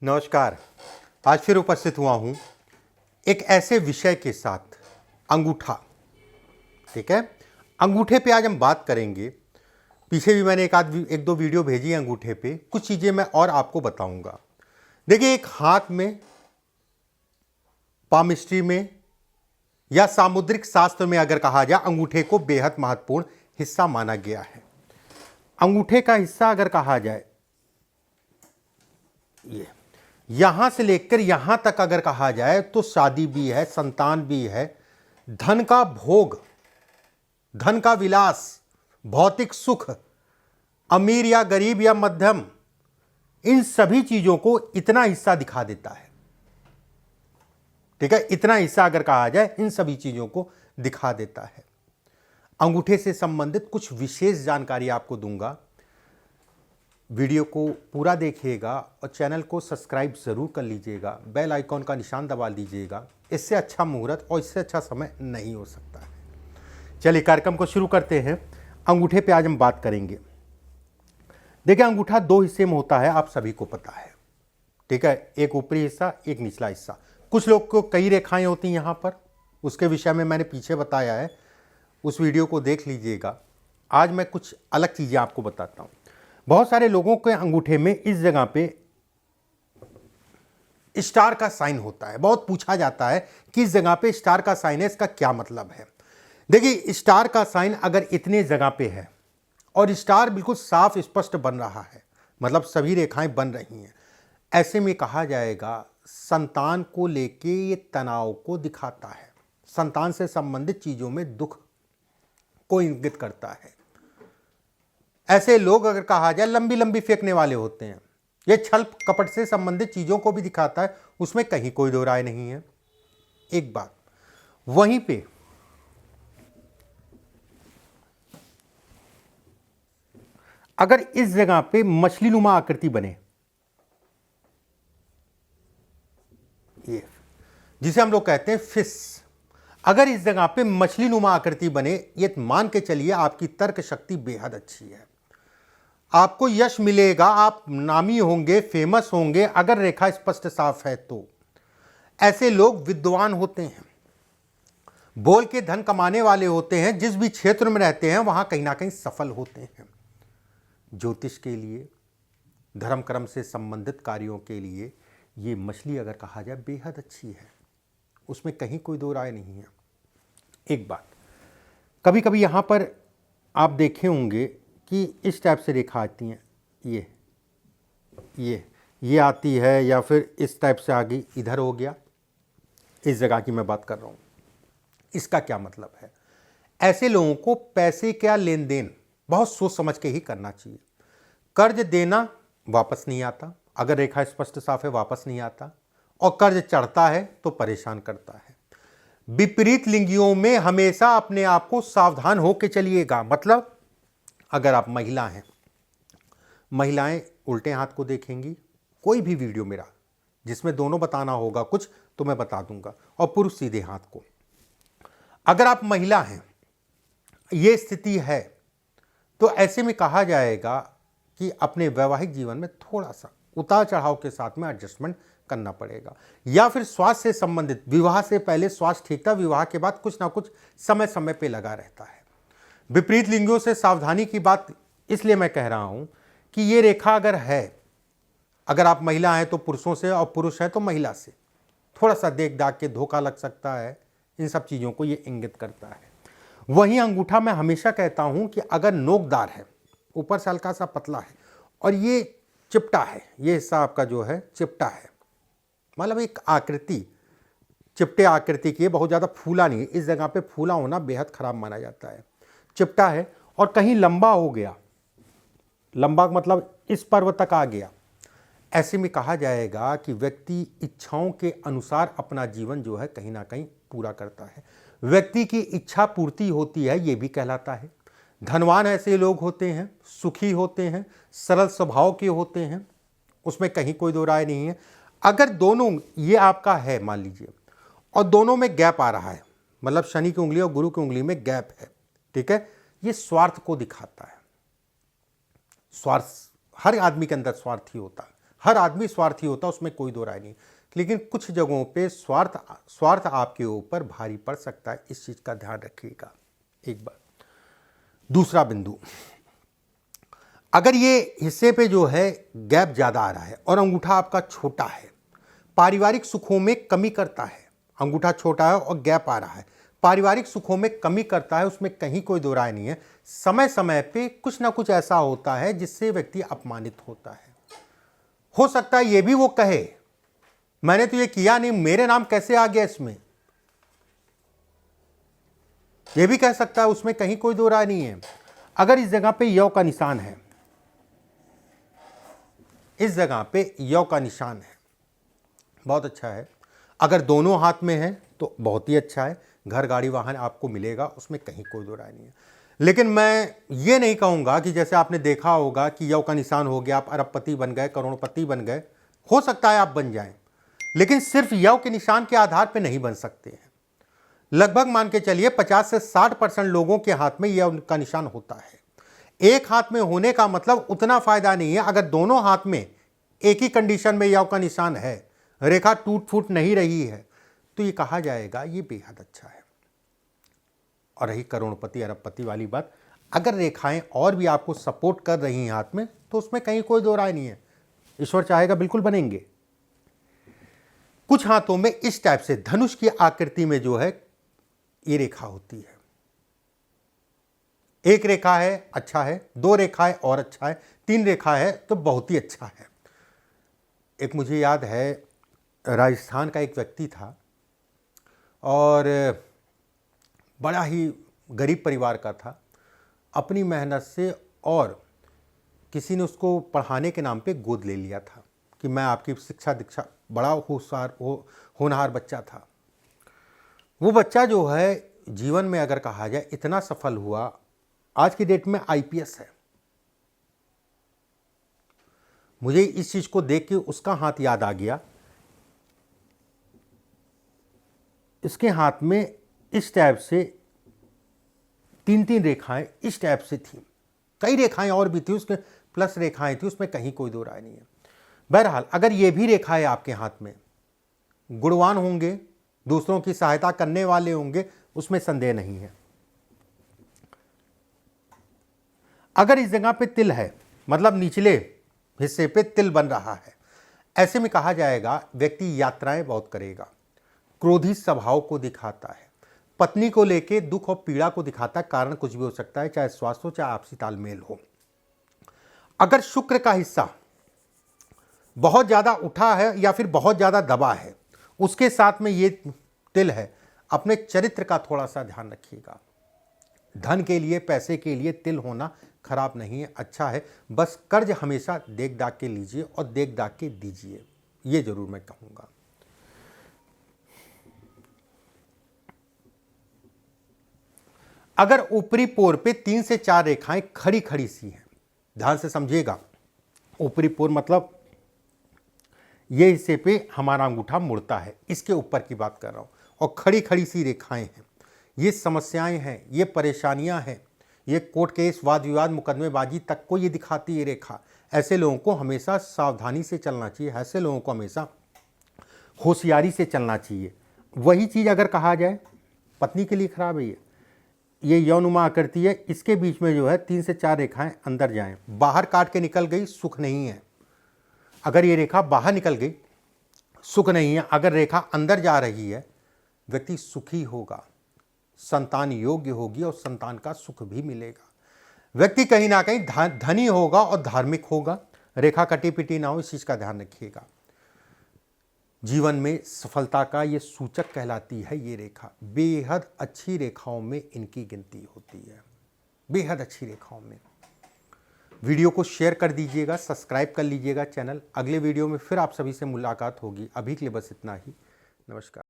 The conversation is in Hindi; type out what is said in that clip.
नमस्कार। आज फिर उपस्थित हुआ हूँ एक ऐसे विषय के साथ, अंगूठा। ठीक है, अंगूठे पे आज हम बात करेंगे। पीछे भी मैंने एक दो वीडियो भेजी है अंगूठे पे, कुछ चीज़ें मैं और आपको बताऊंगा। देखिए, एक हाथ में पामिस्ट्री में या सामुद्रिक शास्त्र में अगर कहा जाए, अंगूठे को बेहद महत्वपूर्ण हिस्सा माना गया है। अंगूठे का हिस्सा अगर कहा जाए, ये यहां से लेकर यहां तक अगर कहा जाए तो शादी भी है, संतान भी है, धन का भोग, धन का विलास, भौतिक सुख, अमीर या गरीब या मध्यम, इन सभी चीजों को इतना हिस्सा दिखा देता है। ठीक है, इतना हिस्सा अगर कहा जाए, इन सभी चीजों को दिखा देता है। अंगूठे से संबंधित कुछ विशेष जानकारी आपको दूंगा। वीडियो को पूरा देखिएगा और चैनल को सब्सक्राइब ज़रूर कर लीजिएगा, बेल आइकॉन का निशान दबा लीजिएगा। इससे अच्छा मुहूर्त और इससे अच्छा समय नहीं हो सकता है। चलिए कार्यक्रम को शुरू करते हैं। अंगूठे पे आज हम बात करेंगे। देखिए, अंगूठा दो हिस्से में होता है, आप सभी को पता है। ठीक है, एक ऊपरी हिस्सा, एक निचला हिस्सा। कुछ लोग को कई रेखाएं होती हैं यहाँ पर, उसके विषय में मैंने पीछे बताया है, उस वीडियो को देख लीजिएगा। आज मैं कुछ अलग चीज़ें आपको बताता हूँ। बहुत सारे लोगों के अंगूठे में इस जगह पे स्टार का साइन होता है। बहुत पूछा जाता है कि इस जगह पे स्टार का साइन है, इसका क्या मतलब है। देखिए, स्टार का साइन अगर इतने जगह पे है और स्टार बिल्कुल साफ स्पष्ट बन रहा है, मतलब सभी रेखाएं बन रही हैं, ऐसे में कहा जाएगा संतान को लेके ये तनाव को दिखाता है, संतान से संबंधित चीजों में दुख को इंगित करता है। ऐसे लोग अगर कहा जाए लंबी लंबी फेंकने वाले होते हैं। यह छल कपट से संबंधित चीजों को भी दिखाता है, उसमें कहीं कोई दो राय नहीं है। एक बात, वहीं पे अगर इस जगह पे मछली नुमा आकृति बने, ये जिसे हम लोग कहते हैं फिश, अगर इस जगह पे मछली नुमा आकृति बने, ये मान के चलिए आपकी तर्क शक्ति बेहद अच्छी है, आपको यश मिलेगा, आप नामी होंगे, फेमस होंगे अगर रेखा स्पष्ट साफ है तो। ऐसे लोग विद्वान होते हैं, बोल के धन कमाने वाले होते हैं, जिस भी क्षेत्र में रहते हैं वहां कहीं ना कहीं सफल होते हैं। ज्योतिष के लिए, धर्म कर्म से संबंधित कार्यों के लिए ये मछली अगर कहा जाए बेहद अच्छी है, उसमें कहीं कोई दो राय नहीं है। एक बात, कभी कभी यहां पर आप देखे होंगे कि इस टाइप से रेखा आती हैं, ये आती है, या फिर इस टाइप से आ गई, इधर हो गया। इस जगह की मैं बात कर रहा हूँ। इसका क्या मतलब है? ऐसे लोगों को पैसे का लेन देन बहुत सोच समझ के ही करना चाहिए। कर्ज देना वापस नहीं आता, अगर रेखा स्पष्ट साफ है वापस नहीं आता, और कर्ज चढ़ता है तो परेशान करता है। विपरीत लिंगियों में हमेशा अपने आप को सावधान होकर चलिएगा। मतलब अगर आप महिला हैं, महिलाएं उल्टे हाथ को देखेंगी, कोई भी वीडियो मेरा जिसमें दोनों बताना होगा कुछ तो मैं बता दूंगा, और पुरुष सीधे हाथ को। अगर आप महिला हैं, ये स्थिति है, तो ऐसे में कहा जाएगा कि अपने वैवाहिक जीवन में थोड़ा सा उतार चढ़ाव के साथ में एडजस्टमेंट करना पड़ेगा, या फिर स्वास्थ्य से संबंधित, विवाह से पहले स्वास्थ्य ठीक था, विवाह के बाद कुछ ना कुछ समय समय पे लगा रहता है। विपरीत लिंगों से सावधानी की बात इसलिए मैं कह रहा हूं कि ये रेखा अगर है, अगर आप महिला हैं तो पुरुषों से, और पुरुष है तो महिला से थोड़ा सा देख दाग के धोखा लग सकता है। इन सब चीज़ों को ये इंगित करता है। वहीं अंगूठा मैं हमेशा कहता हूं कि अगर नोकदार है, ऊपर से हल्का सा पतला है, और ये चिपटा है, ये हिस्सा आपका जो है चिपटा है, मतलब एक आकृति चिपटे आकृति की है, बहुत ज़्यादा फूला नहीं है। इस जगह पे फूला होना बेहद खराब माना जाता है। चिपटा है और कहीं लंबा हो गया, लंबा मतलब इस पर्व तक आ गया, ऐसे में कहा जाएगा कि व्यक्ति इच्छाओं के अनुसार अपना जीवन जो है कहीं ना कहीं पूरा करता है। व्यक्ति की इच्छा पूर्ति होती है, ये भी कहलाता है। धनवान ऐसे लोग होते हैं, सुखी होते हैं, सरल स्वभाव के होते हैं, उसमें कहीं कोई दो राय नहीं है। अगर दोनों ये आपका है मान लीजिए, और दोनों में गैप आ रहा है, मतलब शनि की उंगली और गुरु की उंगली में गैप है, ठीक है, ये स्वार्थ को दिखाता है। स्वार्थ, हर आदमी के अंदर स्वार्थी होता है, हर आदमी स्वार्थी होता है, उसमें कोई दो राय नहीं, लेकिन कुछ जगहों पे स्वार्थ आपके ऊपर भारी पड़ सकता है, इस चीज़ का ध्यान रखिएगा एक बार। दूसरा बिंदु, अगर ये हिस्से पे जो है गैप ज़्यादा आ रहा है और अंगूठा आपका छोटा है, पारिवारिक सुखों में कमी करता है। अंगूठा छोटा है और गैप आ रहा है, पारिवारिक सुखों में कमी करता है, उसमें कहीं कोई दो राय नहीं है। समय समय पे कुछ ना कुछ ऐसा होता है जिससे व्यक्ति अपमानित होता है। हो सकता है ये भी वो कहे मैंने तो ये किया नहीं, मेरे नाम कैसे आ गया इसमें, ये भी कह सकता है, उसमें कहीं कोई दो राय नहीं है। अगर इस जगह पे यौ का निशान है, इस जगह पे यौ का निशान है, बहुत अच्छा है। अगर दोनों हाथ में है तो बहुत ही अच्छा है, घर गाड़ी वाहन आपको मिलेगा, उसमें कहीं कोई दो राय नहीं है। लेकिन मैं ये नहीं कहूँगा कि जैसे आपने देखा होगा कि यौ का निशान हो गया, आप अरबपति बन गए, करोड़पति बन गए। हो सकता है आप बन जाएं, लेकिन सिर्फ यौ के निशान के आधार पर नहीं बन सकते हैं। लगभग मान के चलिए 50 से 60% लोगों के हाथ में यौ का निशान होता है। एक हाथ में होने का मतलब उतना फायदा नहीं है। अगर दोनों हाथ में एक ही कंडीशन में यौ का निशान है, रेखा टूट फूट नहीं रही है, तो ये कहा जाएगा ये बेहद अच्छा है। और रही करोड़पति अरबपति वाली बात, अगर रेखाएं और भी आपको सपोर्ट कर रही हैं हाथ में, तो उसमें कहीं कोई दो राय नहीं है। ईश्वर चाहेगा बिल्कुल बनेंगे। कुछ हाथों में इस टाइप से धनुष की आकृति में जो है ये रेखा होती है। एक रेखा है अच्छा है, दो रेखाएं और अच्छा है, तीन रेखा है तो बहुत ही अच्छा है। एक मुझे याद है, राजस्थान का एक व्यक्ति था और बड़ा ही गरीब परिवार का था। अपनी मेहनत से और किसी ने उसको पढ़ाने के नाम पे गोद ले लिया था कि मैं आपकी शिक्षा दीक्षा, बड़ा होनहार बच्चा था। वो बच्चा जो है जीवन में अगर कहा जाए इतना सफल हुआ, आज की डेट में आईपीएस है। मुझे इस चीज़ को देख के उसका हाथ याद आ गया। इसके हाथ में इस टाइप से तीन तीन रेखाएं इस टाइप से थी, कई रेखाएं और भी थी, उसके प्लस रेखाएं थी, उसमें कहीं कोई दो राय नहीं है। बहरहाल अगर ये भी रेखाएं आपके हाथ में, गुणवान होंगे, दूसरों की सहायता करने वाले होंगे, उसमें संदेह नहीं है। अगर इस जगह पे तिल है, मतलब निचले हिस्से पे तिल बन रहा है, ऐसे में कहा जाएगा व्यक्ति यात्राएं बहुत करेगा, क्रोधी स्वभाव को दिखाता है, पत्नी को लेके दुख और पीड़ा को दिखाता है। कारण कुछ भी हो सकता है, चाहे स्वास्थ्य हो, चाहे आपसी तालमेल हो। अगर शुक्र का हिस्सा बहुत ज़्यादा उठा है या फिर बहुत ज़्यादा दबा है, उसके साथ में ये तिल है, अपने चरित्र का थोड़ा सा ध्यान रखिएगा। धन के लिए, पैसे के लिए तिल होना खराब नहीं है, अच्छा है। बस कर्ज हमेशा देख दाग के लीजिए और देख दाग के दीजिए, ये जरूर मैं कहूँगा। अगर ऊपरी पोर पे 3 से 4 रेखाएं खड़ी खड़ी सी हैं, ध्यान से समझिएगा। ऊपरी पोर मतलब ये हिस्से पे हमारा अंगूठा मुड़ता है, इसके ऊपर की बात कर रहा हूँ, और खड़ी खड़ी सी रेखाएं हैं, ये समस्याएं हैं, ये परेशानियां हैं, ये कोर्ट केस, वाद विवाद, मुकदमेबाजी तक को ये दिखाती है रेखा। ऐसे लोगों को हमेशा सावधानी से चलना चाहिए, ऐसे लोगों को हमेशा होशियारी से चलना चाहिए। वही चीज़ अगर कहा जाए पत्नी के लिए खराब है, ये यौनुमा आकृति है, इसके बीच में जो है 3 से 4 रेखाएं अंदर जाएं, बाहर काट के निकल गई सुख नहीं है। अगर ये रेखा बाहर निकल गई सुख नहीं है। अगर रेखा अंदर जा रही है, व्यक्ति सुखी होगा, संतान योग्य होगी और संतान का सुख भी मिलेगा। व्यक्ति कहीं ना कहीं धनी होगा और धार्मिक होगा। रेखा कटी पिटी ना हो, इस चीज़ का ध्यान रखिएगा। जीवन में सफलता का ये सूचक कहलाती है ये रेखा। बेहद अच्छी रेखाओं में इनकी गिनती होती है, बेहद अच्छी रेखाओं में। वीडियो को शेयर कर दीजिएगा, सब्सक्राइब कर लीजिएगा चैनल। अगले वीडियो में फिर आप सभी से मुलाकात होगी। अभी के लिए बस इतना ही। नमस्कार।